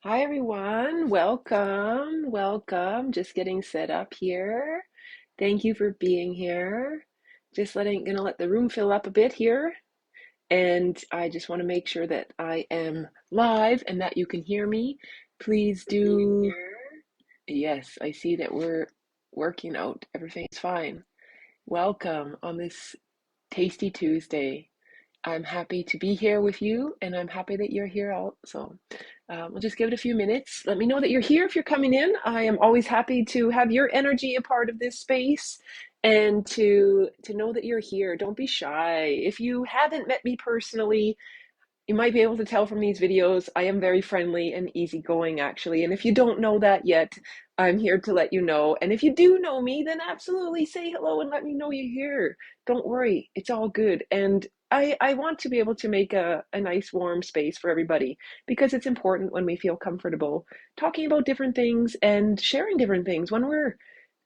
Hi everyone, welcome, welcome. Just getting set up here. Thank you for being here. Gonna let the room fill up a bit here. And I just want to make sure that I am live and that you can hear me. Please do. Yes, I see that we're working out. Everything's fine. Welcome on this Tasty Tuesday. I'm happy to be here with you, and I'm happy that you're here also. We'll just give it a few minutes. Let me know that you're here if you're coming in. I am always happy to have your energy a part of this space and to know that you're here. Don't be shy. If you haven't met me personally, you might be able to tell from these videos, I am very friendly and easygoing, actually. And if you don't know that yet, I'm here to let you know. And if you do know me, then absolutely say hello and let me know you're here. Don't worry, it's all good. And I want to be able to make a nice, warm space for everybody because it's important when we feel comfortable talking about different things and sharing different things. When we're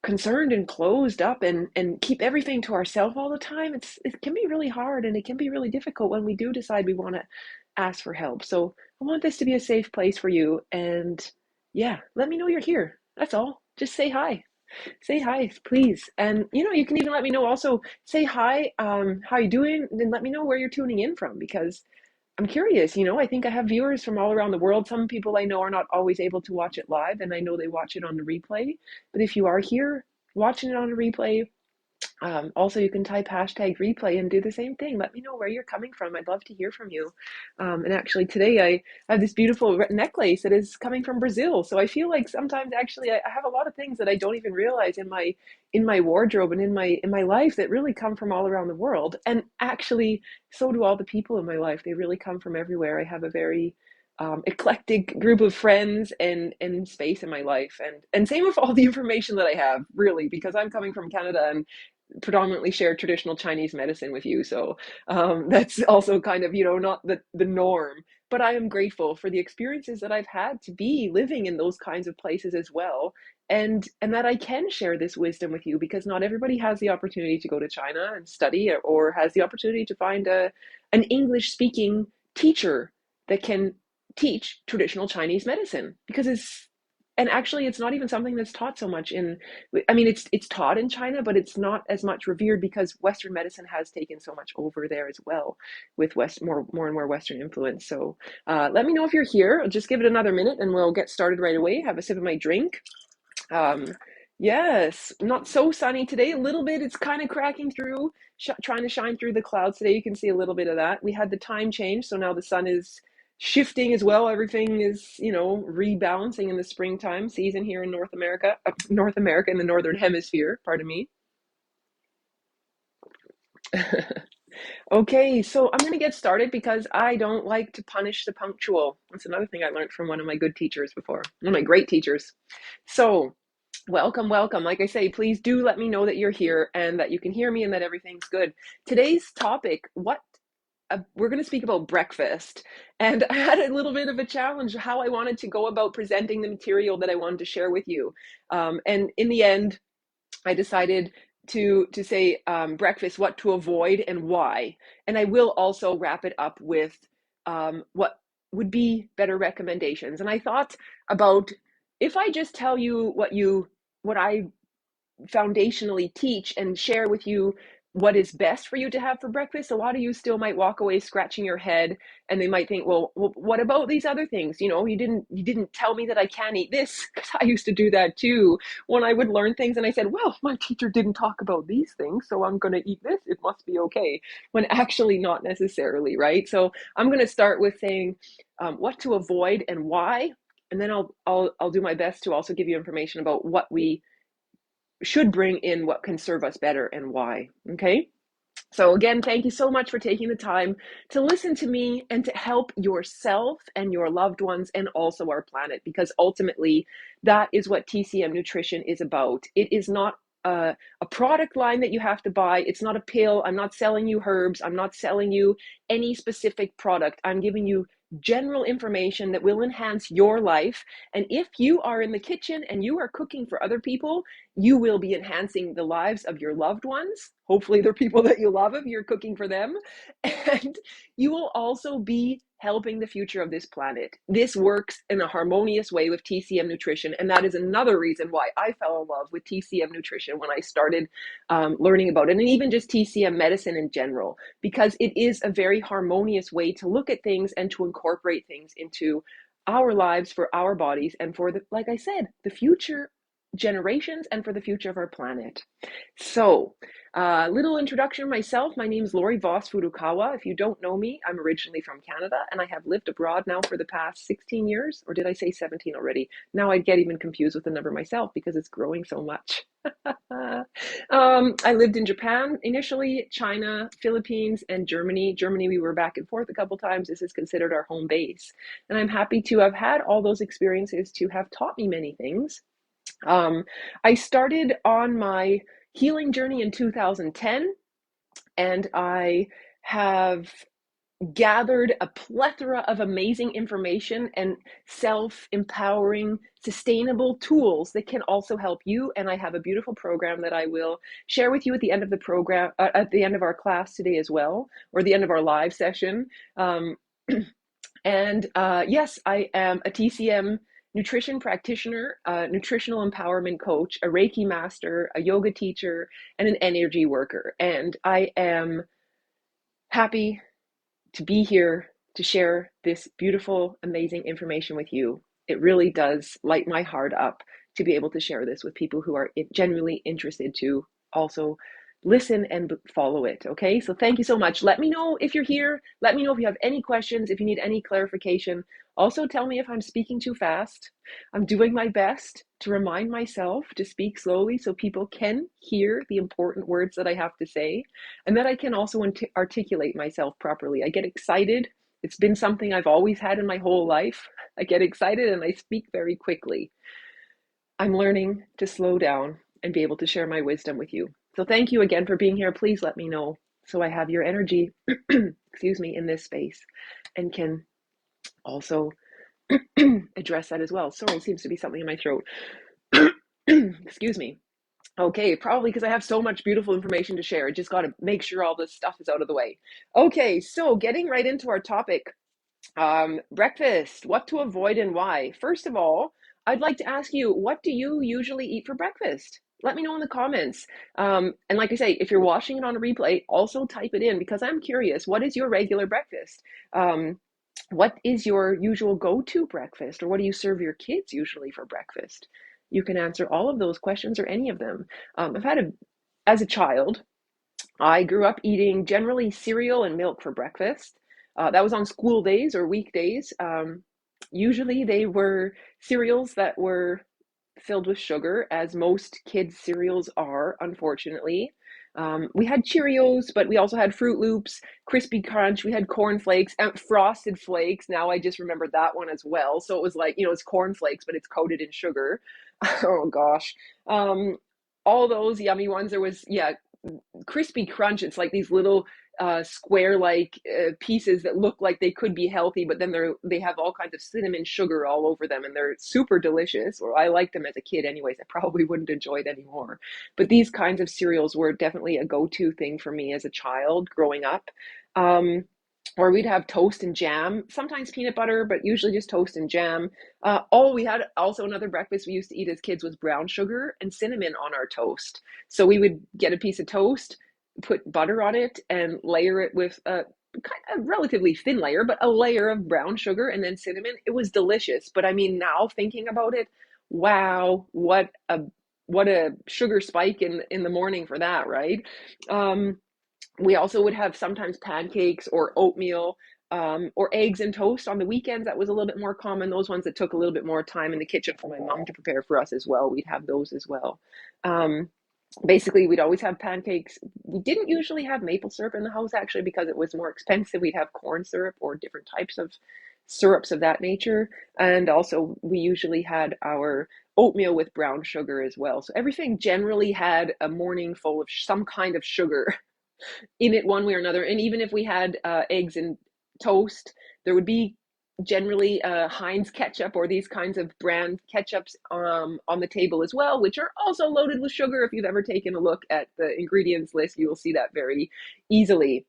concerned and closed up and keep everything to ourselves all the time, it can be really hard and it can be really difficult when we do decide we want to ask for help. So I want this to be a safe place for you. And yeah, let me know you're here. That's all. Just say hi. Say hi, please. And you can even let me know also, say hi, how you doing, and then let me know where you're tuning in from because I'm curious, I think I have viewers from all around the world. Some people I know are not always able to watch it live, and I know they watch it on the replay. But if you are here watching it on a replay, also, you can type hashtag replay and do the same thing. Let me know where you're coming from. I'd love to hear from you. And actually, today I have this beautiful necklace that is coming from Brazil. So I feel like sometimes actually I have a lot of things that I don't even realize in my wardrobe and in my life that really come from all around the world. And actually, so do all the people in my life. They really come from everywhere. I have a very eclectic group of friends and space in my life, and same with all the information that I have, really, because I'm coming from Canada and predominantly share traditional Chinese medicine with you. So that's also kind of, not the norm. But I am grateful for the experiences that I've had to be living in those kinds of places as well. And that I can share this wisdom with you because not everybody has the opportunity to go to China and study or has the opportunity to find an English speaking teacher that can teach traditional Chinese medicine because and actually it's not even something that's taught so much it's taught in China, but it's not as much revered because Western medicine has taken so much over there as well with more and more Western influence. So let me know if you're here. I'll just give it another minute and we'll get started right away. Have a sip of my drink. Um, yes, not so sunny today. A little bit, it's kind of cracking through, trying to shine through the clouds today. You can see a little bit of that. We had the time change, so now the sun is shifting as well. Everything is, rebalancing in the springtime season here in North America in the Northern Hemisphere, pardon me. Okay, so I'm going to get started because I don't like to punish the punctual. That's another thing I learned from one of my good teachers before, one of my great teachers. So, welcome, welcome. Like I say, please do let me know that you're here and that you can hear me and that everything's good. Today's topic, we're going to speak about breakfast. And I had a little bit of a challenge how I wanted to go about presenting the material that I wanted to share with you. And in the end, I decided to say breakfast, what to avoid and why. And I will also wrap it up with what would be better recommendations. And I thought about if I just tell you what I foundationally teach and share with you what is best for you to have for breakfast, a lot of you still might walk away scratching your head and they might think, well, what about these other things? You didn't tell me that I can't eat this, because I used to do that too when I would learn things and I said, well, my teacher didn't talk about these things, so I'm going to eat this. It must be okay, when actually not necessarily, right? So I'm going to start with saying what to avoid and why, and then I'll do my best to also give you information about what we should bring in, what can serve us better and why. Okay. So again, thank you so much for taking the time to listen to me and to help yourself and your loved ones and also our planet, because ultimately that is what TCM nutrition is about. It is not a product line that you have to buy. It's not a pill. I'm not selling you herbs. I'm not selling you any specific product. I'm giving you general information that will enhance your life. And if you are in the kitchen and you are cooking for other people, you will be enhancing the lives of your loved ones Hopefully they're people that you love if you're cooking for them. And you will also be helping the future of this planet. This works in a harmonious way with TCM nutrition. And that is another reason why I fell in love with TCM nutrition when I started learning about it, and even just TCM medicine in general, because it is a very harmonious way to look at things and to incorporate things into our lives, for our bodies, and for the, like I said, the future generations and for the future of our planet. So, little introduction myself. My name is Lori Voss Furukawa. If you don't know me, I'm originally from Canada and I have lived abroad now for the past 16 years, or did I say 17 already? Now I get even confused with the number myself because it's growing so much. I lived in Japan initially, China, Philippines, and Germany. Germany, we were back and forth a couple times. This is considered our home base. And I'm happy to have had all those experiences to have taught me many things. I started on my healing journey in 2010, and I have gathered a plethora of amazing information and self-empowering, sustainable tools that can also help you. And I have a beautiful program that I will share with you at the end of the program, at the end of our class today as well, or the end of our live session. Yes, I am a TCM nutrition practitioner, a nutritional empowerment coach, a Reiki master, a yoga teacher, and an energy worker. And I am happy to be here to share this beautiful, amazing information with you. It really does light my heart up to be able to share this with people who are genuinely interested to also listen and follow it. Okay, so thank you so much. Let me know if you're here. Let me know if you have any questions, if you need any clarification. Also, tell me if I'm speaking too fast. I'm doing my best to remind myself to speak slowly so people can hear the important words that I have to say, and that I can also articulate myself properly. I get excited. It's been something I've always had in my whole life. I get excited and I speak very quickly. I'm learning to slow down and be able to share my wisdom with you. So thank you again for being here. Please let me know so I have your energy, excuse me, in this space, and can also address that as well. Sorry, seems to be something in my throat. Excuse me. Okay, probably because I have so much beautiful information to share. I just got to make sure all this stuff is out of the way. Okay, so getting right into our topic. Breakfast, what to avoid and why. First of all, I'd like to ask you, what do you usually eat for breakfast? Let me know in the comments. And like I say, if you're watching it on a replay, also type it in because I'm curious. What is your regular breakfast? What is your usual go-to breakfast, or what do you serve your kids usually for breakfast? You can answer all of those questions or any of them. As a child, I grew up eating generally cereal and milk for breakfast. That was on school days or weekdays. Usually they were cereals that were filled with sugar, as most kids' cereals are, unfortunately. We had Cheerios, but we also had Fruit Loops, Crispy Crunch. We had Corn Flakes, and Frosted Flakes. Now I just remembered that one as well. So it was like, it's Corn Flakes, but it's coated in sugar. Oh gosh. All those yummy ones. There was, yeah, Crispy Crunch. It's like these little square-like pieces that look like they could be healthy, but then they have all kinds of cinnamon sugar all over them, and they're super delicious. Or I liked them as a kid, anyways. I probably wouldn't enjoy it anymore. But these kinds of cereals were definitely a go-to thing for me as a child growing up. Or we'd have toast and jam, sometimes peanut butter, but usually just toast and jam. We had also another breakfast we used to eat as kids was brown sugar and cinnamon on our toast. So we would get a piece of toast, put butter on it, and layer it with a kind of relatively thin layer, but a layer of brown sugar and then cinnamon. It was delicious. But I mean, now thinking about it, wow, what a sugar spike in the morning for that, right? We also would have sometimes pancakes or oatmeal, or eggs and toast on the weekends. That was a little bit more common. Those ones that took a little bit more time in the kitchen for my mom to prepare for us as well. We'd have those as well. Basically, we'd always have pancakes. We didn't usually have maple syrup in the house, actually, because it was more expensive. We'd have corn syrup or different types of syrups of that nature. And also, we usually had our oatmeal with brown sugar as well. So everything generally had a morning full of some kind of sugar in it one way or another. And even if we had eggs and toast, there would be generally Heinz ketchup or these kinds of brand ketchups on the table as well, which are also loaded with sugar. If you've ever taken a look at the ingredients list, you will see that very easily.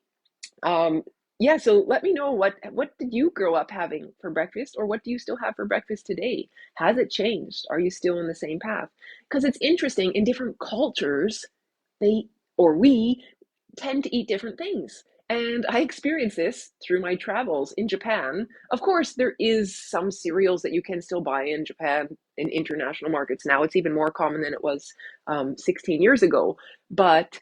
Um, yeah, so let me know what did you grow up having for breakfast, or what do you still have for breakfast today? Has it changed? Are you still in the same path? Because it's interesting in different cultures, they or we tend to eat different things. And I experienced this through my travels in Japan. Of course, there is some cereals that you can still buy in Japan in international markets. Now it's even more common than it was 16 years ago. But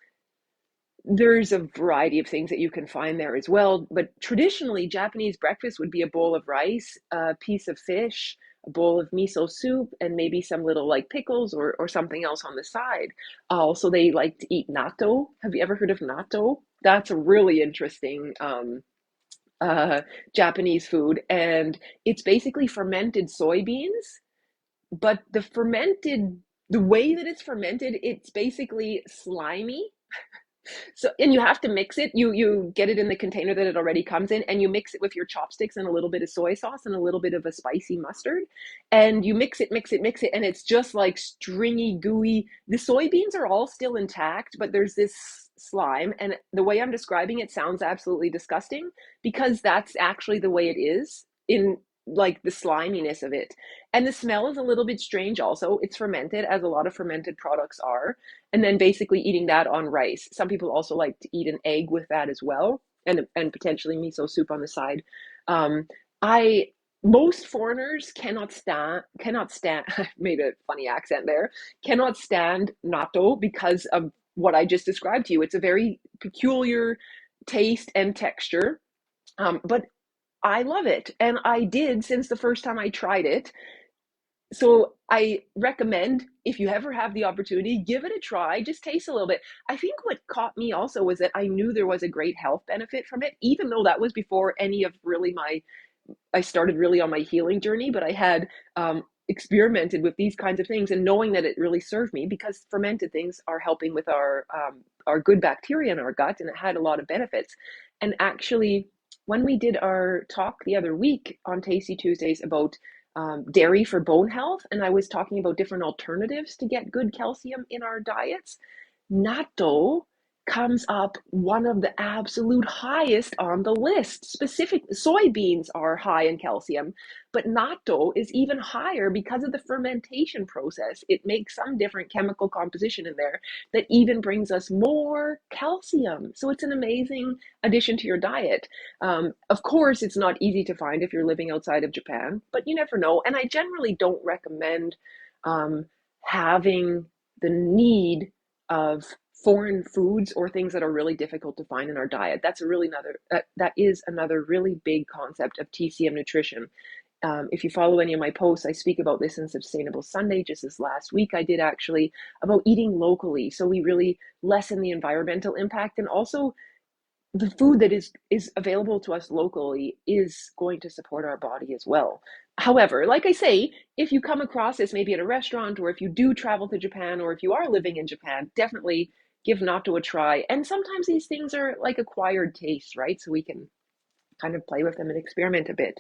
there's a variety of things that you can find there as well. But traditionally, Japanese breakfast would be a bowl of rice, a piece of fish, a bowl of miso soup, and maybe some little like pickles or something else on the side. Also, they like to eat natto. Have you ever heard of natto? That's a really interesting uh, Japanese food. And it's basically fermented soybeans, but the way that it's fermented, it's basically slimy, so, and you have to mix it. You get it in the container that it already comes in, and you mix it with your chopsticks and a little bit of soy sauce and a little bit of a spicy mustard, and you mix it, mix it, mix it, and it's just like stringy, gooey. The soybeans are all still intact, but there's this slime, and the way I'm describing it sounds absolutely disgusting because that's actually the way it is in like the sliminess of it. And the smell is a little bit strange also. It's fermented, as a lot of fermented products are, and then basically eating that on rice. Some people also like to eat an egg with that as well, and potentially miso soup on the side. I Most foreigners cannot stand I made a funny accent there, cannot stand natto because of what I just described to you. It's a very peculiar taste and texture, but I love it, and I did since the first time I tried it. So I recommend, if you ever have the opportunity, give it a try. Just taste a little bit. I think what caught me also was that I knew there was a great health benefit from it, even though that was before any of really my I started really on my healing journey, but I had experimented with these kinds of things and knowing that it really served me because fermented things are helping with our good bacteria in our gut, and it had a lot of benefits. And actually, when we did our talk the other week on Tasty Tuesdays about dairy for bone health, and I was talking about different alternatives to get good calcium in our diets, natto comes up one of the absolute highest on the list. Specific soybeans are high in calcium, but natto is even higher because of the fermentation process. It makes some different chemical composition in there that even brings us more calcium. So it's an amazing addition to your diet. Of course, it's not easy to find if you're living outside of Japan, but you never know. And I generally don't recommend um, having the need of foreign foods or things that are really difficult to find in our diet. That is another really big concept of TCM nutrition. If you follow any of my posts, I speak about this in Sustainable Sunday. Just this last week, I did actually about eating locally, so we really lessen the environmental impact, and also the food that is available to us locally is going to support our body as well. However, like I say, if you come across this maybe at a restaurant, or if you do travel to Japan, or if you are living in Japan, definitely give natto a try. And sometimes these things are like acquired tastes, right? So we can kind of play with them and experiment a bit.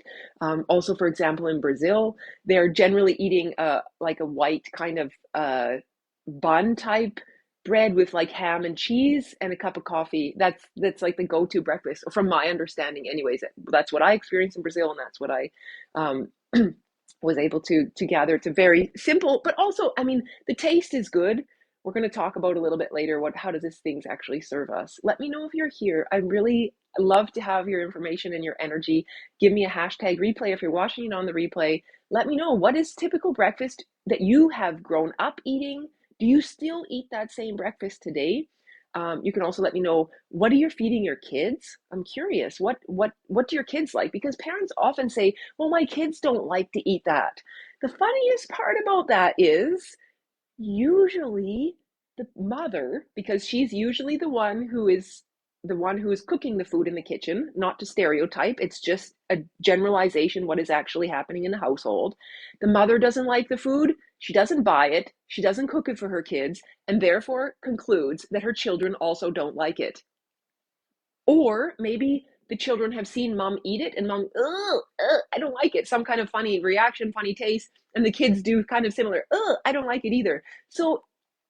Also, for example, in Brazil, they're generally eating like a white kind of bun type bread with like ham and cheese and a cup of coffee. That's like the go-to breakfast, from my understanding, anyways. That's what I experienced in Brazil, and that's what I um, was able to gather. It's a very simple, but also, I mean, the taste is good. We're going to talk about a little bit later how does this things actually serve us. Let me know if you're here. I really love to have your information and your energy. Give me a hashtag replay if you're watching it on the replay. Let me know, what is typical breakfast that you have grown up eating? Do you still eat that same breakfast today? You can also let me know, what are you feeding your kids? I'm curious. What do your kids like? Because parents often say, "Well, my kids don't like to eat that." The funniest part about that is usually the mother, because she's usually the one who is cooking the food in the kitchen, not to stereotype, it's just a generalization what is actually happening in the household. The mother doesn't like the food, she doesn't buy it, she doesn't cook it for her kids, and therefore concludes that her children also don't like it. Or maybe the children have seen mom eat it and mom, I don't like it. Some kind of funny reaction, funny taste. And the kids do kind of similar, I don't like it either. So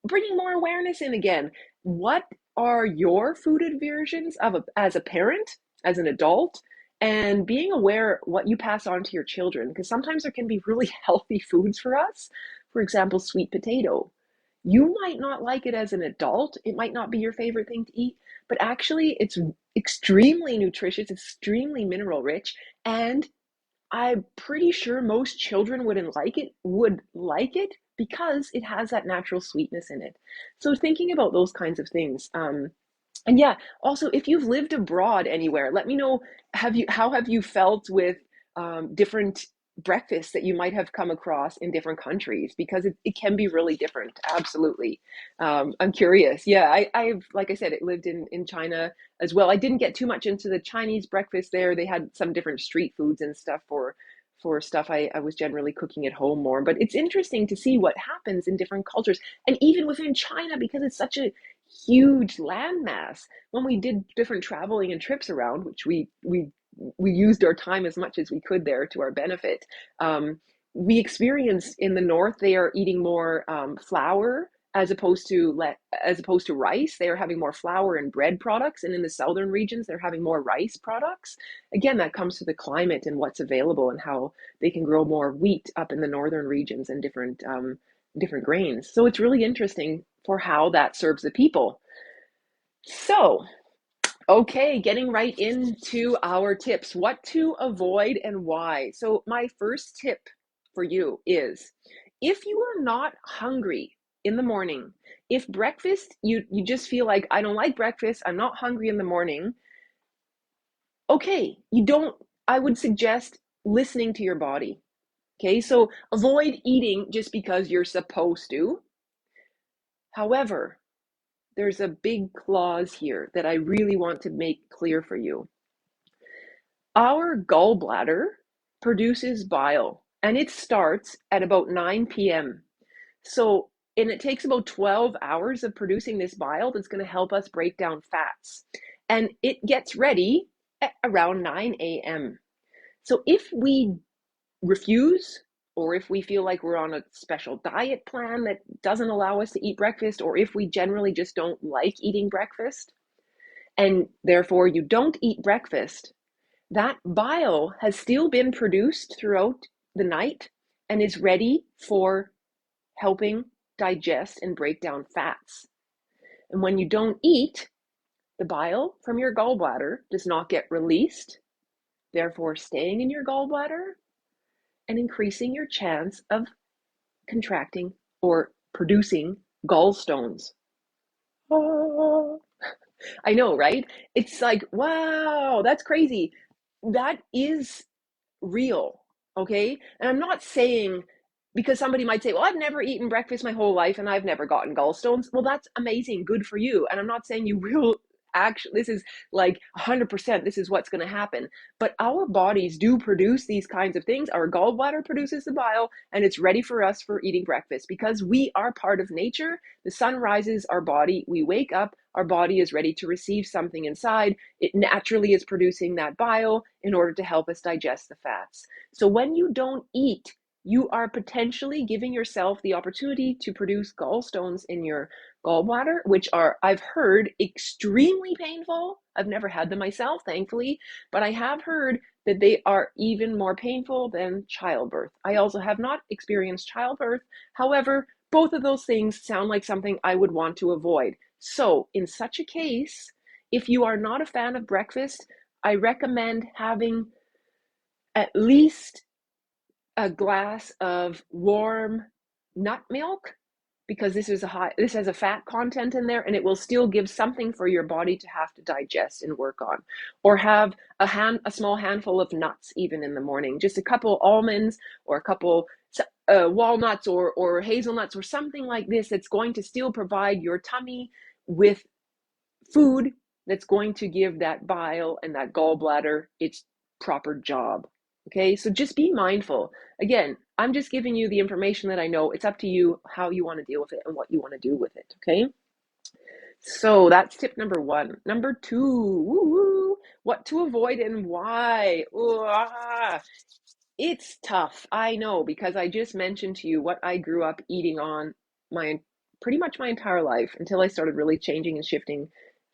bringing more awareness in again. What are your food aversions as a parent, as an adult? And being aware what you pass on to your children, because sometimes there can be really healthy foods for us. For example, sweet potato. You might not like it as an adult. It might not be your favorite thing to eat, but actually it's extremely nutritious, extremely mineral rich, and I'm pretty sure most children would like it because it has that natural sweetness in it. So thinking about those kinds of things. And yeah, also if you've lived abroad anywhere, let me know, how have you felt with different breakfasts that you might have come across in different countries, because it can be really different. Absolutely. I'm curious. Yeah, I've, like I said, it lived in China as well. I didn't get too much into the Chinese breakfast there. They had some different street foods and stuff for stuff I was generally cooking at home more. But it's interesting to see what happens in different cultures. And even within China, because it's such a huge landmass, when we did different traveling and trips around, which we used our time as much as we could there to our benefit. We experienced in the north they are eating more flour as opposed to rice. They are having more flour and bread products, and in the southern regions they're having more rice products. Again, that comes to the climate and what's available and how they can grow more wheat up in the northern regions and different grains. So it's really interesting for how that serves the people. So okay, getting right into our tips, what to avoid and why. So my first tip for you is, if you are not hungry in the morning, if breakfast, you just feel like, I don't like breakfast, I'm not hungry in the morning, okay, I would suggest listening to your body. Okay, so avoid eating just because you're supposed to. However, there's a big clause here that I really want to make clear for you. Our gallbladder produces bile, and it starts at about 9 p.m. So, and it takes about 12 hours of producing this bile that's going to help us break down fats. And it gets ready at around 9 a.m. So if we refuse, or if we feel like we're on a special diet plan that doesn't allow us to eat breakfast, or if we generally just don't like eating breakfast, and therefore you don't eat breakfast, that bile has still been produced throughout the night and is ready for helping digest and break down fats. And when you don't eat, the bile from your gallbladder does not get released, therefore staying in your gallbladder and increasing your chance of contracting or producing gallstones. Oh, I know, right? It's like, wow, that's crazy. That is real, okay? And I'm not saying, because somebody might say, well, I've never eaten breakfast my whole life and I've never gotten gallstones. Well, that's amazing. Good for you. And I'm not saying you will actually, this is like 100%, this is what's going to happen. But our bodies do produce these kinds of things. Our gallbladder produces the bile and it's ready for us for eating breakfast because we are part of nature. The sun rises, our body, we wake up, our body is ready to receive something inside. It naturally is producing that bile in order to help us digest the fats. So when you don't eat, you are potentially giving yourself the opportunity to produce gallstones in your gallbladder, which are, I've heard, extremely painful. I've never had them myself, thankfully, but I have heard that they are even more painful than childbirth. I also have not experienced childbirth. However, both of those things sound like something I would want to avoid. So in such a case, if you are not a fan of breakfast, I recommend having at least a glass of warm nut milk, because this has a fat content in there and it will still give something for your body to have to digest and work on. Or have a small handful of nuts even in the morning, just a couple almonds or a couple walnuts or hazelnuts or something like this that's going to still provide your tummy with food that's going to give that bile and that gallbladder its proper job. Okay, so just be mindful. Again, I'm just giving you the information that I know. It's up to you how you want to deal with it and what you want to do with it. Okay, so that's tip number one. Number two, what to avoid and why. Ooh, it's tough, I know, because I just mentioned to you what I grew up eating on my pretty much my entire life until I started really changing and shifting.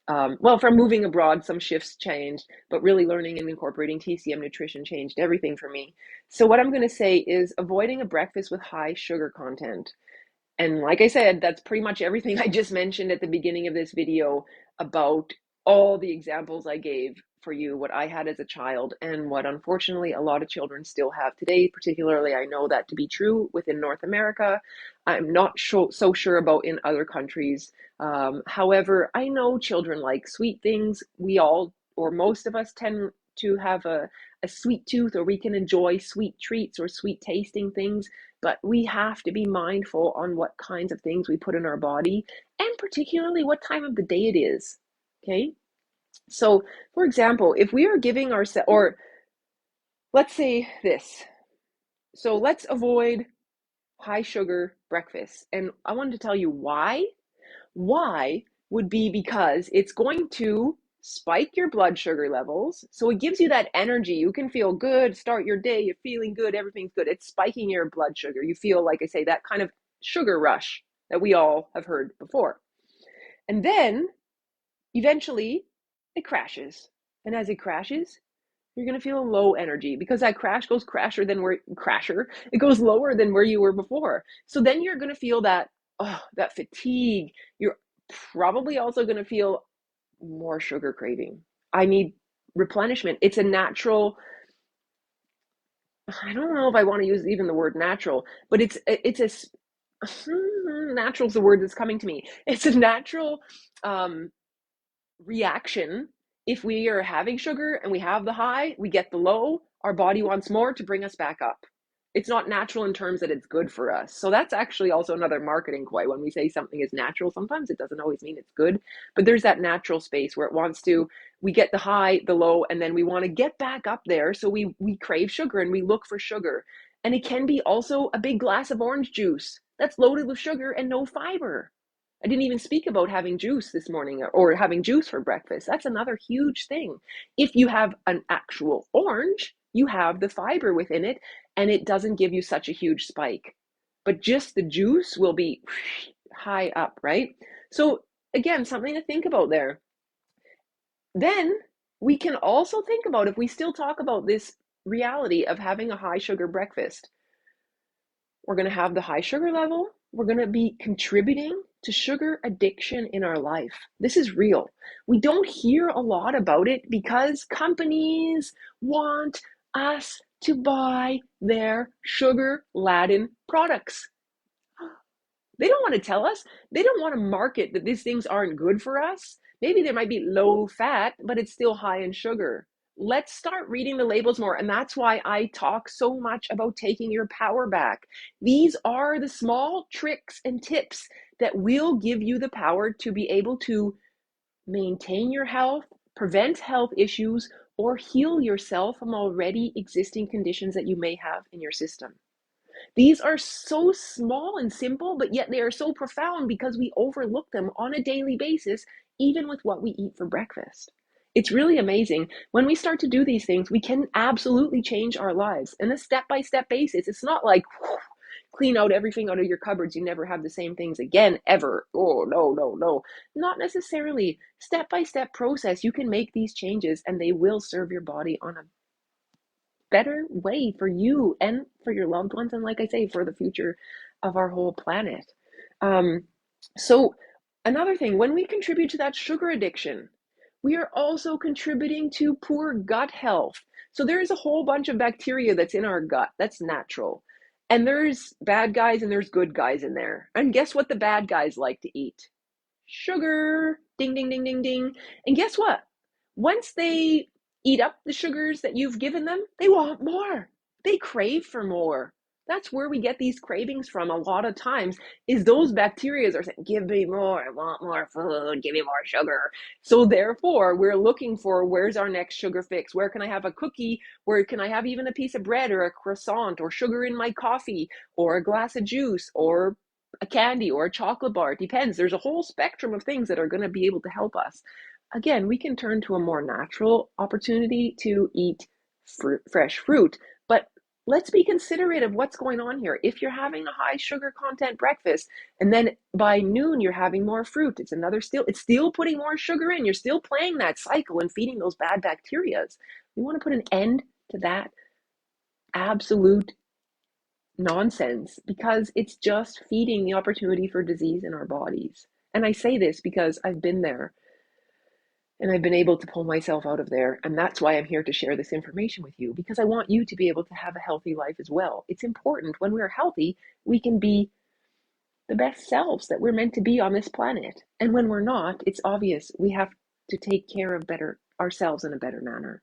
Well, from moving abroad, some shifts changed, but really learning and incorporating TCM nutrition changed everything for me. So, what I'm going to say is avoiding a breakfast with high sugar content. And like I said, that's pretty much everything I just mentioned at the beginning of this video about all the examples I gave for you, what I had as a child, and what unfortunately a lot of children still have today. Particularly, I know that to be true within North America. I'm not so sure about in other countries. However, I know children like sweet things. We all, or most of us, tend to have a sweet tooth, or we can enjoy sweet treats or sweet tasting things, but we have to be mindful on what kinds of things we put in our body, and particularly what time of the day it is. Okay. So, for example, if we are giving ourselves, or let's say this, so let's avoid high sugar breakfast. And I wanted to tell you why. Why would be because it's going to spike your blood sugar levels. So it gives you that energy. You can feel good, start your day, you're feeling good, everything's good. It's spiking your blood sugar. You feel, like I say, that kind of sugar rush that we all have heard before. And then eventually it crashes. And as it crashes, you're going to feel low energy because that crash goes it goes lower than where you were before. So then you're going to feel that fatigue. You're probably also going to feel more sugar craving. I need replenishment. It's a natural, I don't know if I want to use even the word natural, but it's a natural is the word that's coming to me. It's a natural um, reaction. If we are having sugar and we have the high, we get the low, our body wants more to bring us back up. It's not natural in terms that it's good for us. So that's actually also another marketing ploy. When we say something is natural, sometimes it doesn't always mean it's good, but there's that natural space where it wants to, we get the high, the low, and then we want to get back up there. So we crave sugar and we look for sugar. And it can be also a big glass of orange juice that's loaded with sugar and no fiber. I didn't even speak about having juice this morning, or having juice for breakfast. That's another huge thing. If you have an actual orange, you have the fiber within it and it doesn't give you such a huge spike. But just the juice will be high up, right? So, again, something to think about there. Then we can also think about, if we still talk about this reality of having a high sugar breakfast, we're going to have the high sugar level. We're going to be contributing to sugar addiction in our life. This is real. We don't hear a lot about it because companies want us to buy their sugar-laden products. They don't want to tell us. They don't want to market that these things aren't good for us. Maybe they might be low fat, but it's still high in sugar. Let's start reading the labels more. And that's why I talk so much about taking your power back. These are the small tricks and tips that will give you the power to be able to maintain your health, prevent health issues, or heal yourself from already existing conditions that you may have in your system. These are so small and simple, but yet they are so profound because we overlook them on a daily basis, even with what we eat for breakfast. It's really amazing. When we start to do these things, we can absolutely change our lives in a step-by-step basis. It's not like clean out everything out of your cupboards. You never have the same things again, ever. Oh, no, no, no. Not necessarily. Step-by-step process. You can make these changes and they will serve your body on a better way for you and for your loved ones, and like I say, for the future of our whole planet. So another thing, when we contribute to that sugar addiction, we are also contributing to poor gut health. So there's a whole bunch of bacteria that's in our gut. That's natural. And there's bad guys and there's good guys in there. And guess what the bad guys like to eat? Sugar. Ding, ding, ding, ding, ding. And guess what? Once they eat up the sugars that you've given them, they want more. They crave for more. That's where we get these cravings from a lot of times, is those bacteria are saying, give me more, I want more food, give me more sugar. So therefore, we're looking for, where's our next sugar fix? Where can I have a cookie? Where can I have even a piece of bread or a croissant or sugar in my coffee or a glass of juice or a candy or a chocolate bar? It depends. There's a whole spectrum of things that are going to be able to help us. again, we can turn to a more natural opportunity to eat fresh fruit. But let's be considerate of what's going on here. If you're having a high sugar content breakfast and then by noon you're having more fruit, it's still putting more sugar in. You're still playing that cycle and feeding those bad bacteria. We want to put an end to that absolute nonsense because it's just feeding the opportunity for disease in our bodies. And I say this because I've been there and I've been able to pull myself out of there. And that's why I'm here to share this information with you, because I want you to be able to have a healthy life as well. It's important when we're healthy, we can be the best selves that we're meant to be on this planet. And when we're not, it's obvious we have to take care of ourselves in a better manner.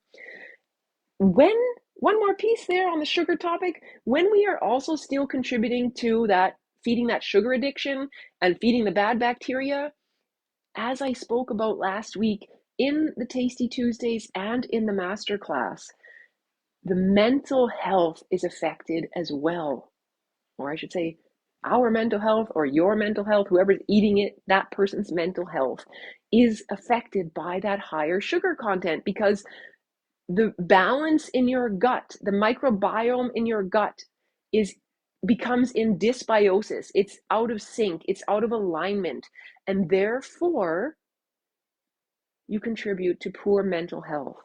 When one more piece there on the sugar topic, when we are also still contributing to that, feeding that sugar addiction and feeding the bad bacteria, as I spoke about last week in the Tasty Tuesdays and in the masterclass, the mental health is affected as well. Or I should say, our mental health or your mental health, whoever's eating it, that person's mental health is affected by that higher sugar content, because the balance in your gut, the microbiome in your gut becomes in dysbiosis. It's out of sync, it's out of alignment, and therefore you contribute to poor mental health,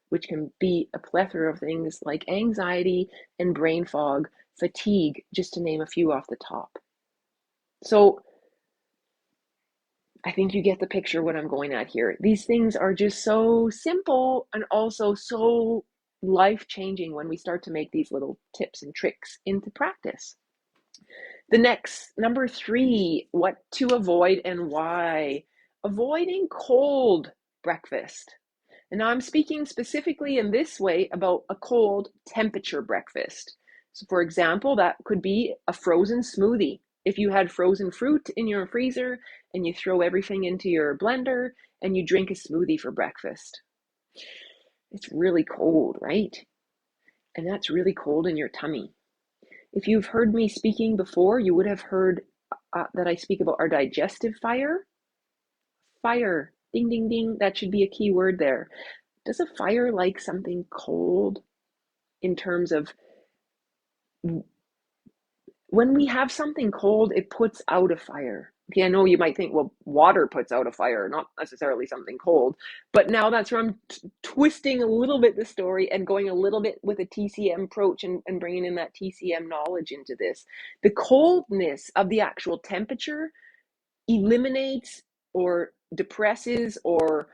which can be a plethora of things like anxiety and brain fog, fatigue, just to name a few off the top. So I think you get the picture what I'm going at here. These things are just so simple and also so life-changing when we start to make these little tips and tricks into practice. The next, number 3, what to avoid and why. Avoiding cold breakfast. And now I'm speaking specifically in this way about a cold temperature breakfast. So for example, that could be a frozen smoothie. If you had frozen fruit in your freezer and you throw everything into your blender and you drink a smoothie for breakfast. It's really cold, right? And that's really cold in your tummy. If you've heard me speaking before, you would have heard that I speak about our digestive fire. Fire, ding, ding, ding, that should be a key word there. Does a fire like something cold in terms of when we have something cold, it puts out a fire? Okay, I know you might think, well, water puts out a fire, not necessarily something cold. But now that's where I'm twisting a little bit the story and going a little bit with a TCM approach and bringing in that TCM knowledge into this. The coldness of the actual temperature eliminates or depresses or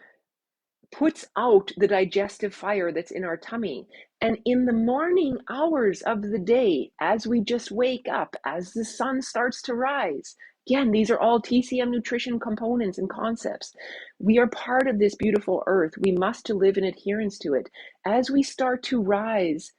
puts out the digestive fire that's in our tummy. And in the morning hours of the day, as we just wake up, as the sun starts to rise, again, these are all TCM nutrition components and concepts. We are part of this beautiful earth. We must to live in adherence to it. As we start to rise,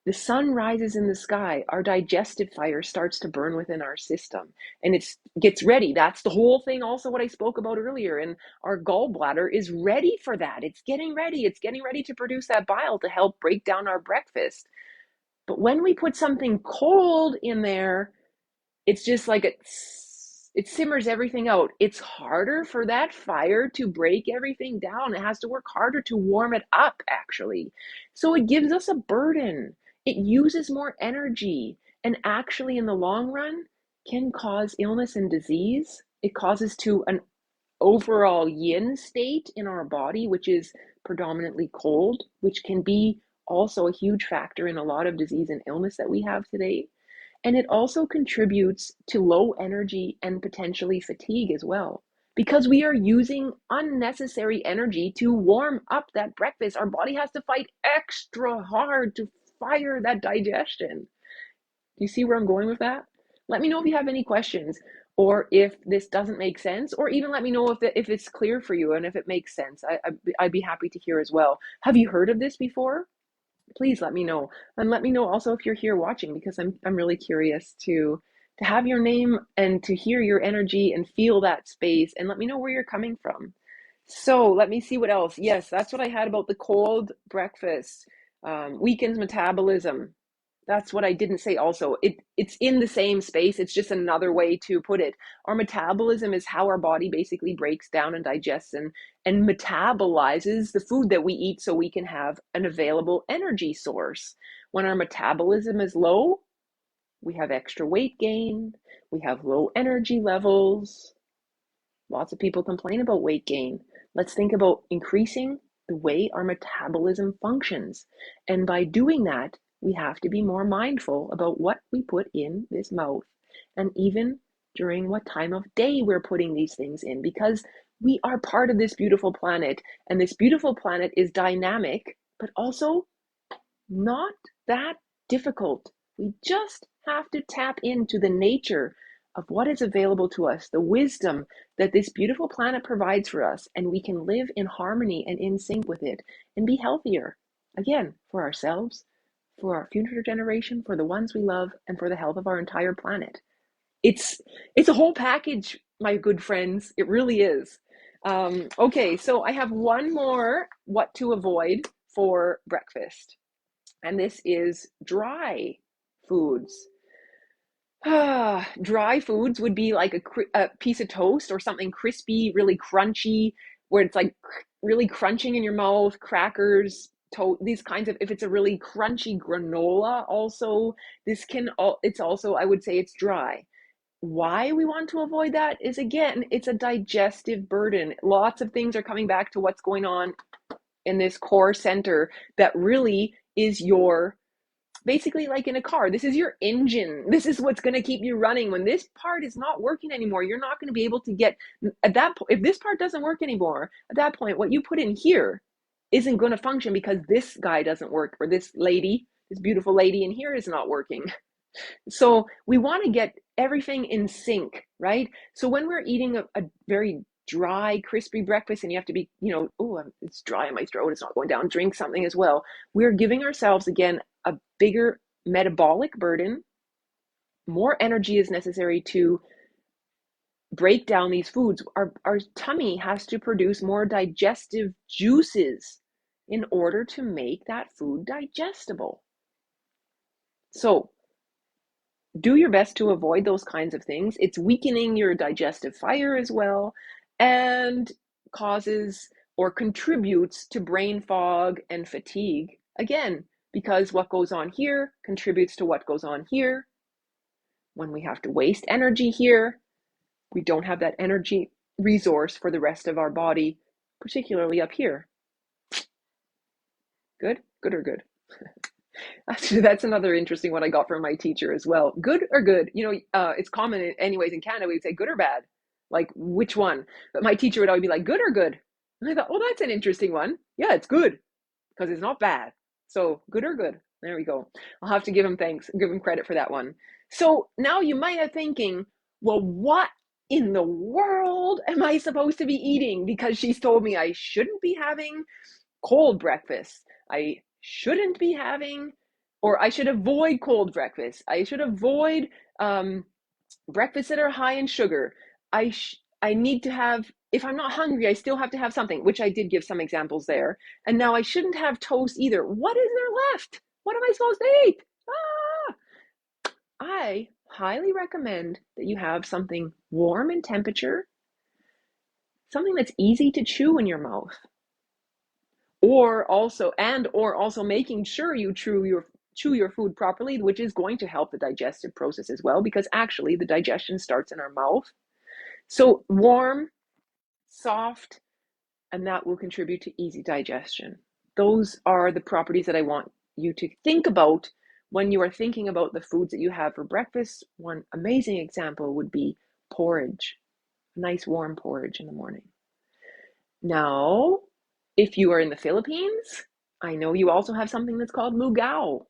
the sun rises in the sky, our digestive fire starts to burn within our system and it gets ready. That's the whole thing, also what I spoke about earlier. And our gallbladder is ready for that. It's getting ready. It's getting ready to produce that bile to help break down our breakfast. But when we put something cold in there, it's just like it simmers everything out. It's harder for that fire to break everything down. It has to work harder to warm it up, actually. So it gives us a burden. It uses more energy, and actually, in the long run, can cause illness and disease. It causes to an overall yin state in our body, which is predominantly cold, which can be also a huge factor in a lot of disease and illness that we have today. And it also contributes to low energy and potentially fatigue as well, because we are using unnecessary energy to warm up that breakfast. Our body has to fight extra hard to fire that digestion. Do you see where I'm going with that? Let me know if you have any questions, or if this doesn't make sense, or even let me know if it's clear for you and if it makes sense. I'd be happy to hear as well. Have you heard of this before? Please let me know. And let me know also if you're here watching, because I'm really curious to have your name and to hear your energy and feel that space, and let me know where you're coming from. So let me see what else. Yes, that's what I had about the cold breakfast. Weakens metabolism. that's what I didn't say also. It's in the same space. It's just another way to put it. Our metabolism is how our body basically breaks down and digests and metabolizes the food that we eat so we can have an available energy source. When our metabolism is low, we have extra weight gain, we have low energy levels. Lots of people complain about weight gain. Let's think about increasing the way our metabolism functions. And by doing that, we have to be more mindful about what we put in this mouth and even during what time of day we're putting these things in, because we are part of this beautiful planet, and this beautiful planet is dynamic, but also not that difficult. We just have to tap into the nature of what is available to us, the wisdom that this beautiful planet provides for us, and we can live in harmony and in sync with it and be healthier, again, for ourselves, for our future generation, for the ones we love, and for the health of our entire planet. It's it's a whole package, my good friends. It really is. Okay, so I have one more what to avoid for breakfast, and this is dry foods. Dry foods would be like a piece of toast or something crispy, really crunchy, where it's like really crunching in your mouth, crackers, these kinds of, if it's a really crunchy granola, also, it's also, I would say it's dry. Why we want to avoid that is, again, it's a digestive burden. Lots of things are coming back to what's going on in this core center that really is your, basically like in a car, this is your engine. This is what's going to keep you running. When this part is not working anymore, you're not going to be able to get, at that point, if this part doesn't work anymore, at that point, what you put in here isn't going to function because this guy doesn't work, or this lady, this beautiful lady in here is not working. So we want to get everything in sync, right? So when we're eating a very dry, crispy breakfast and you have to be, oh, it's dry in my throat, it's not going down, drink something as well. We're giving ourselves, again, a bigger metabolic burden. More energy is necessary to break down these foods. Our tummy has to produce more digestive juices in order to make that food digestible. So do your best to avoid those kinds of things. It's weakening your digestive fire as well, and causes or contributes to brain fog and fatigue. Again, because what goes on here contributes to what goes on here. When we have to waste energy here, we don't have that energy resource for the rest of our body, particularly up here. Good? Good or good? Actually, that's another interesting one I got from my teacher as well. Good or good? It's common anyways in Canada, we'd say good or bad. Like, which one? But my teacher would always be like, good or good? And I thought, well, that's an interesting one. Yeah, it's good because it's not bad. So good or good? There we go. I'll have to give him thanks, give him credit for that one. So now you might be thinking, well, what in the world am I supposed to be eating? Because she's told me I shouldn't be having cold breakfast. I shouldn't be having, or I should avoid cold breakfast. I should avoid breakfasts that are high in sugar. I need to have, if I'm not hungry, I still have to have something, which I did give some examples there. And now I shouldn't have toast either. What is there left? What am I supposed to eat? I highly recommend that you have something warm in temperature, something that's easy to chew in your mouth. Or also making sure you chew your food properly, which is going to help the digestive process as well, because actually the digestion starts in our mouth. So warm, soft, and that will contribute to easy digestion. Those are the properties that I want you to think about when you are thinking about the foods that you have for breakfast. One amazing example would be porridge, a nice warm porridge in the morning. Now, if you are in the Philippines, I know you also have something that's called lugao.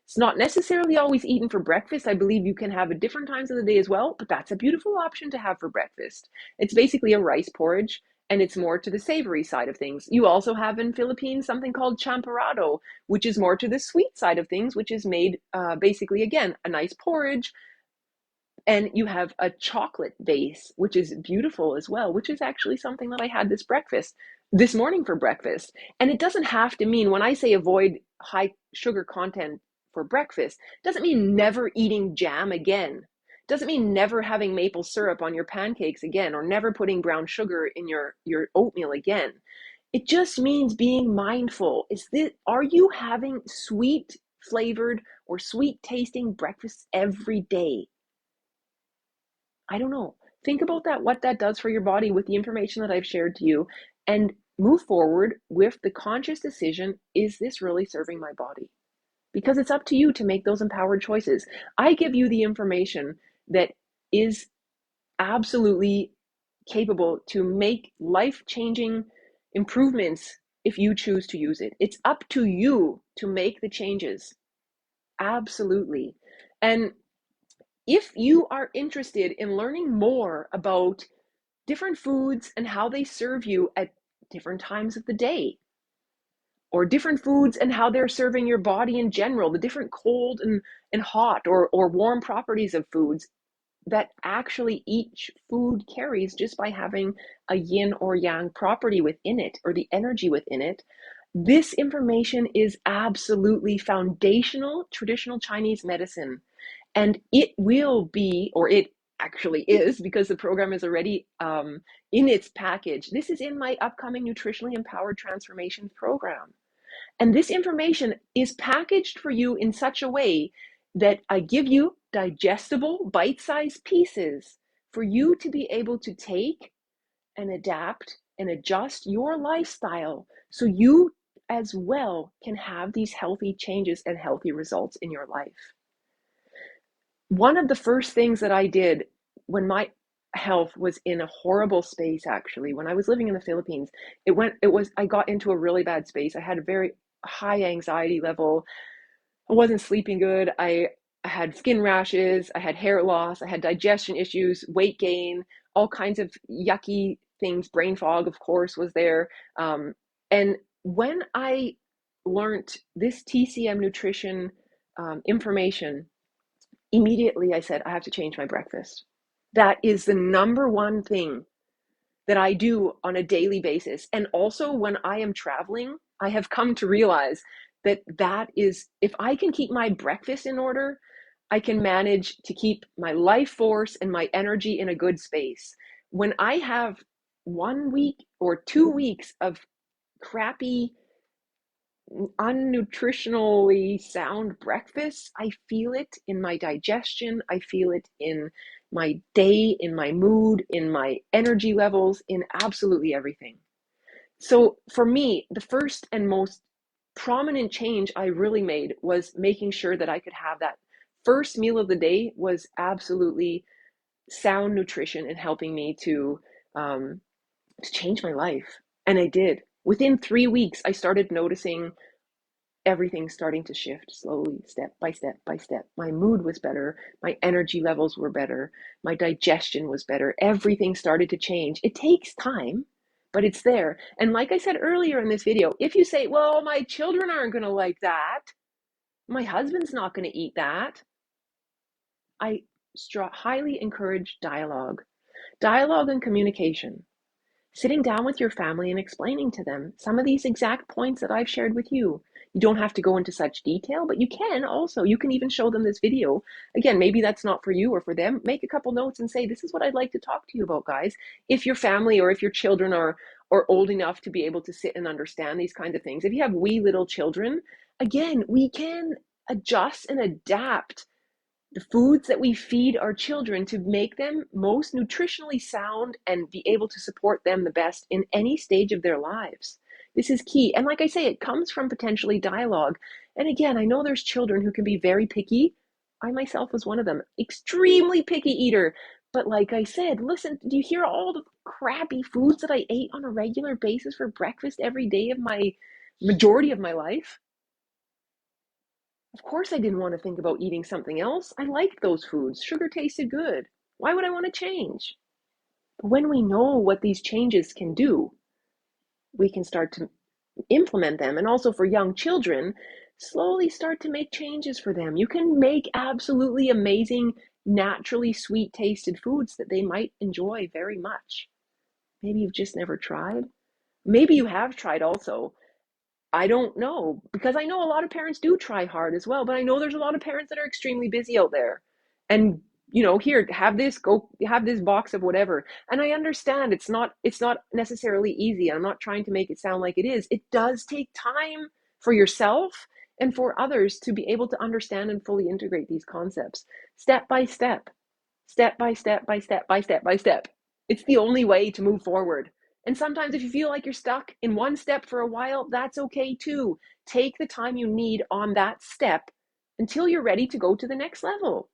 It's not necessarily always eaten for breakfast. I believe you can have it different times of the day as well, but that's a beautiful option to have for breakfast. It's basically a rice porridge, and it's more to the savory side of things. You also have in Philippines something called champorado, which is more to the sweet side of things, which is made basically, again, a nice porridge. And you have a chocolate base, which is beautiful as well, which is actually something that I had this morning for breakfast. And it doesn't have to mean, when I say avoid high sugar content for breakfast. Doesn't mean never eating jam again. Doesn't mean never having maple syrup on your pancakes again, or never putting brown sugar in your oatmeal again. It just means being mindful. Are you having sweet flavored or sweet tasting breakfasts every day? I don't know. Think about that, what that does for your body with the information that I've shared to you, and move forward with the conscious decision, is this really serving my body? Because it's up to you to make those empowered choices. I give you the information that is absolutely capable to make life-changing improvements if you choose to use it. It's up to you to make the changes. Absolutely. And if you are interested in learning more about different foods and how they serve you at different times of the day, or different foods and how they're serving your body in general, the different cold and hot or warm properties of foods that actually each food carries just by having a yin or yang property within it, or the energy within it. This information is absolutely foundational traditional Chinese medicine. And it will be, or it actually is, because the program is already in its package. This is in my upcoming Nutritionally Empowered Transformation program. And this information is packaged for you in such a way that I give you digestible, bite-sized pieces for you to be able to take and adapt and adjust your lifestyle so you as well can have these healthy changes and healthy results in your life. One of the first things that I did when my health was in a horrible space, actually, when I was living in the Philippines, I got into a really bad space. I had a very high anxiety level. I wasn't sleeping good. I had skin rashes. I had hair loss. I had digestion issues, weight gain, all kinds of yucky things. Brain fog, of course, was there. And when I learned this TCM nutrition information, immediately I said, I have to change my breakfast. That is the number one thing that I do on a daily basis. And also when I am traveling, I have come to realize that is, if I can keep my breakfast in order, I can manage to keep my life force and my energy in a good space. When I have 1 week or 2 weeks of crappy, unnutritionally sound breakfasts, I feel it in my digestion. I feel it in my day, in my mood, in my energy levels, in absolutely everything. So for me, the first and most prominent change I really made was making sure that I could have that first meal of the day was absolutely sound nutrition and helping me to change my life. And I did. Within 3 weeks, I started noticing everything starting to shift slowly, step by step by step. My mood was better. My energy levels were better. My digestion was better. Everything started to change. It takes time, but it's there. And like I said earlier in this video, if you say, well, my children aren't going to like that, my husband's not going to eat that, I highly encourage dialogue. Dialogue and communication. Sitting down with your family and explaining to them some of these exact points that I've shared with you. You don't have to go into such detail, but you can also. You can even show them this video. Again, maybe that's not for you or for them. Make a couple notes and say, this is what I'd like to talk to you about, guys. If your family or if your children are old enough to be able to sit and understand these kinds of things. If you have wee little children, again, we can adjust and adapt the foods that we feed our children to make them most nutritionally sound and be able to support them the best in any stage of their lives. This is key. And like I say, it comes from potentially dialogue. And again, I know there's children who can be very picky. I myself was one of them, extremely picky eater. But like I said, listen, do you hear all the crappy foods that I ate on a regular basis for breakfast every day of my majority of my life? Of course I didn't want to think about eating something else. I liked those foods. Sugar tasted good. Why would I want to change? But when we know what these changes can do, we can start to implement them. And also for young children, slowly start to make changes for them. You can make absolutely amazing, naturally sweet tasted foods that they might enjoy very much. Maybe you've just never tried. Maybe you have tried also, I don't know, because I know a lot of parents do try hard as well, but I know there's a lot of parents that are extremely busy out there. And here, have this, go have this box of whatever. And I understand it's not necessarily easy. I'm not trying to make it sound like it is. It does take time for yourself and for others to be able to understand and fully integrate these concepts step by step, step by step by step by step by step. It's the only way to move forward. And sometimes if you feel like you're stuck in one step for a while, that's okay too. Take the time you need on that step until you're ready to go to the next level.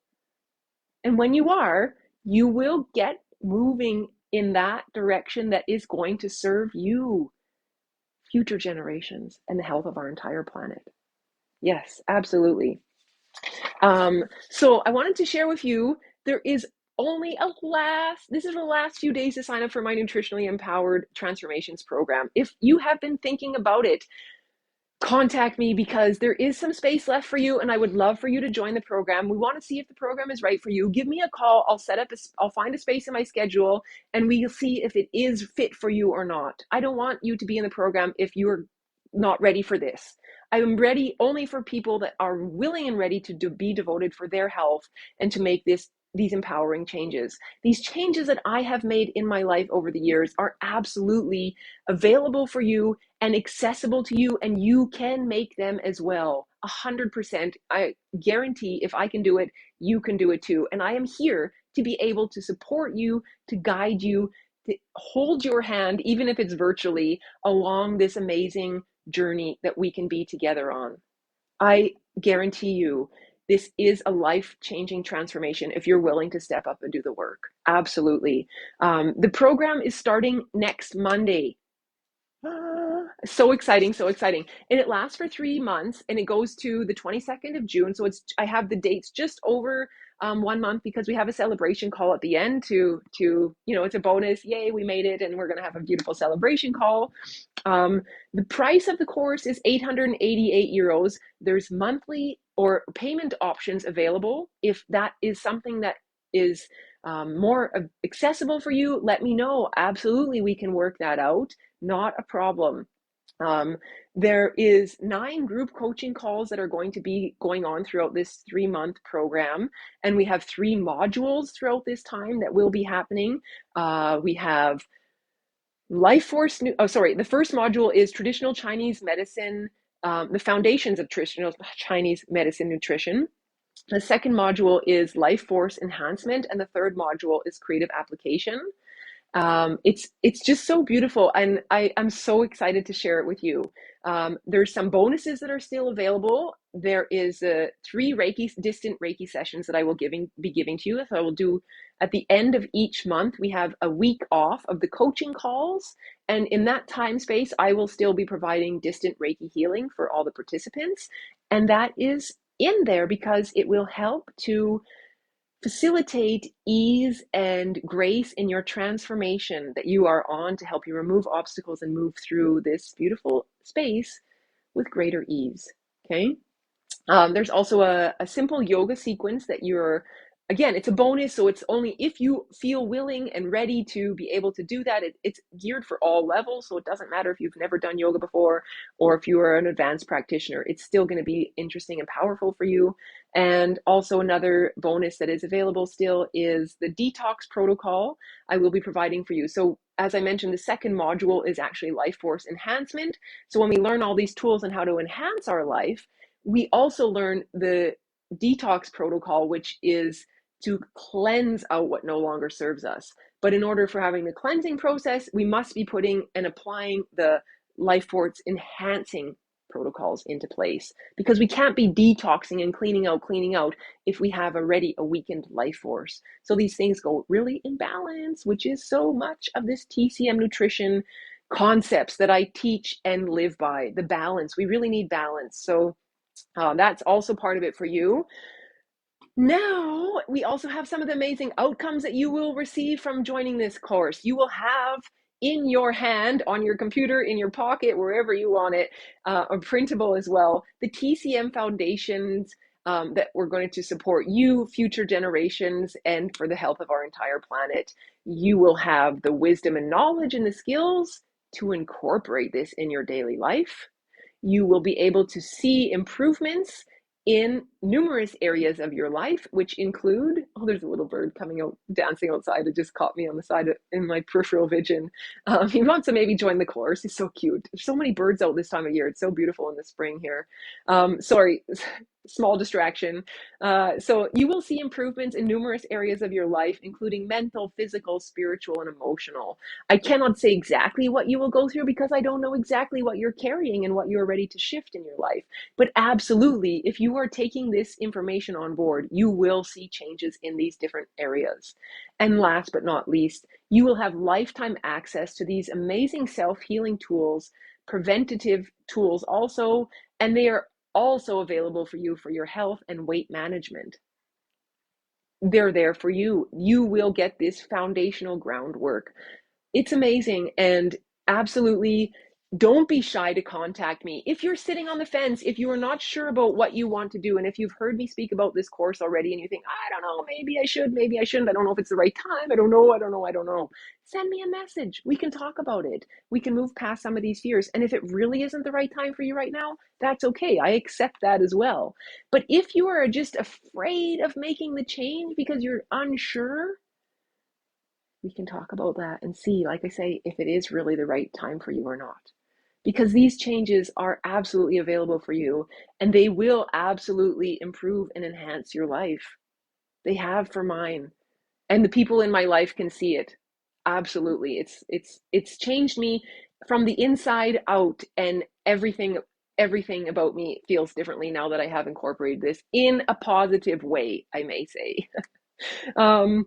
And when you are, you will get moving in that direction that is going to serve you, future generations, and the health of our entire planet. Yes, absolutely. So I wanted to share with you, there is only this is the last few days to sign up for my Nutritionally Empowered Transformations program. If you have been thinking about it, contact me, because there is some space left for you and I would love for you to join the program. We want to see if the program is right for you. Give me a call. I'll find a space in my schedule and we'll see if it is fit for you or not. I don't want you to be in the program if you're not ready for this. I'm ready only for people that are willing and ready to be devoted for their health and to make these empowering changes. These changes that I have made in my life over the years are absolutely available for you and accessible to you, and you can make them as well. 100%. I guarantee if I can do it, you can do it too. And I am here to be able to support you, to guide you, to hold your hand, even if it's virtually, along this amazing journey that we can be together on. I guarantee you, this is a life-changing transformation if you're willing to step up and do the work. Absolutely. The program is starting next Monday. So exciting, so exciting. And it lasts for 3 months and it goes to the 22nd of June. So I have the dates just over 1 month, because we have a celebration call at the end it's a bonus. Yay, we made it. And we're going to have a beautiful celebration call. The price of the course is 888 euros. There's monthly or payment options available. If that is something that is more accessible for you, let me know. Absolutely, we can work that out. Not a problem. There is 9 group coaching calls that are going to be going on throughout this 3-month program. And we have 3 modules throughout this time that will be happening. We have Life Force. The first module is traditional Chinese medicine, the foundations of traditional Chinese medicine nutrition. The second module is Life Force enhancement. And the third module is creative application. It's just so beautiful, and I'm so excited to share it with you. There's some bonuses that are still available. There is 3 distant Reiki sessions that I will be giving to you. So I will do at the end of each month. We have a week off of the coaching calls, and in that time space, I will still be providing distant Reiki healing for all the participants, and that is in there because it will help to facilitate ease and grace in your transformation that you are on, to help you remove obstacles and move through this beautiful space with greater ease. Okay. There's also a simple yoga sequence that again, it's a bonus. So it's only if you feel willing and ready to be able to do that. It's geared for all levels. So it doesn't matter if you've never done yoga before or if you are an advanced practitioner, it's still going to be interesting and powerful for you. And also another bonus that is available still is the detox protocol I will be providing for you. So as I mentioned, the second module is actually Life Force enhancement. So when we learn all these tools and how to enhance our life, we also learn the detox protocol, which is to cleanse out what no longer serves us. But in order for having the cleansing process, we must be putting and applying the Life Force enhancing protocols into place, because we can't be detoxing and cleaning out if we have already a weakened life force. So these things go really in balance, which is so much of this TCM nutrition concepts that I teach and live by. The balance, we really need balance. So that's also part of it for you. Now, we also have some of the amazing outcomes that you will receive from joining this course. You will have in your hand, on your computer, in your pocket, wherever you want it, or printable as well, the TCM foundations that we're going to support you, future generations, and for the health of our entire planet. You will have the wisdom and knowledge and the skills to incorporate this in your daily life. You will be able to see improvements in numerous areas of your life, which include, oh, there's a little bird coming out, dancing outside. It just caught me on the side in my peripheral vision. He wants to maybe join the chorus. He's so cute. There's so many birds out this time of year. It's so beautiful in the spring here. Sorry, small distraction. So you will see improvements in numerous areas of your life, including mental, physical, spiritual, and emotional. I cannot say exactly what you will go through because I don't know exactly what you're carrying and what you're ready to shift in your life. But absolutely, if you are taking this information on board, you will see changes in these different areas. And last but not least, you will have lifetime access to these amazing self-healing tools, preventative tools also, and they are also available for you for your health and weight management. They're there for you. You will get this foundational groundwork. It's amazing, and absolutely don't be shy to contact me. If you're sitting on the fence, if you are not sure about what you want to do, and if you've heard me speak about this course already and you think, I don't know, maybe I should, maybe I shouldn't, I don't know if it's the right time, I don't know, send me a message. We can talk about it. We can move past some of these fears. And if it really isn't the right time for you right now, that's okay. I accept that as well. But if you are just afraid of making the change because you're unsure, we can talk about that and see, like I say, if it is really the right time for you or not. Because these changes are absolutely available for you and they will absolutely improve and enhance your life. They have for mine. And the people in my life can see it. Absolutely. It's changed me from the inside out, and everything about me feels differently now that I have incorporated this in a positive way, I may say. um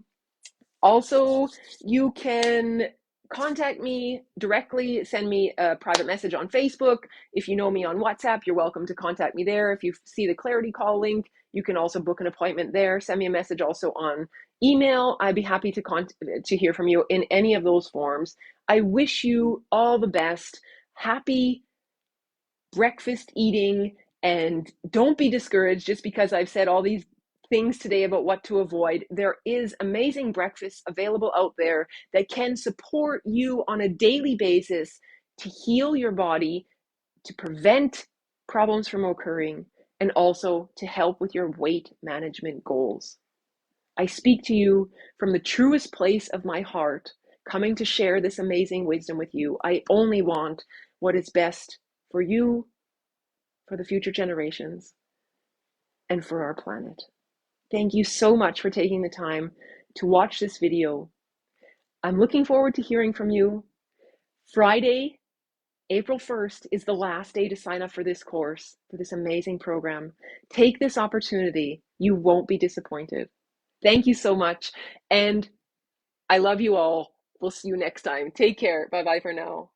Also, you can contact me directly, send me a private message on Facebook. If you know me on WhatsApp, you're welcome to contact me there. If you see the Clarity Call link, you can also book an appointment there. Send me a message also on email. I'd be happy to hear from you in any of those forms. I wish you all the best. Happy breakfast eating, and don't be discouraged just because I've said all these things today about what to avoid. There is amazing breakfasts available out there that can support you on a daily basis to heal your body, to prevent problems from occurring, and also to help with your weight management goals. I speak to you from the truest place of my heart, coming to share this amazing wisdom with you. I only want what is best for you, for the future generations, and for our planet. Thank you so much for taking the time to watch this video. I'm looking forward to hearing from you. Friday, April 1st is the last day to sign up for this course, for this amazing program. Take this opportunity. You won't be disappointed. Thank you so much. And I love you all. We'll see you next time. Take care. Bye-bye for now.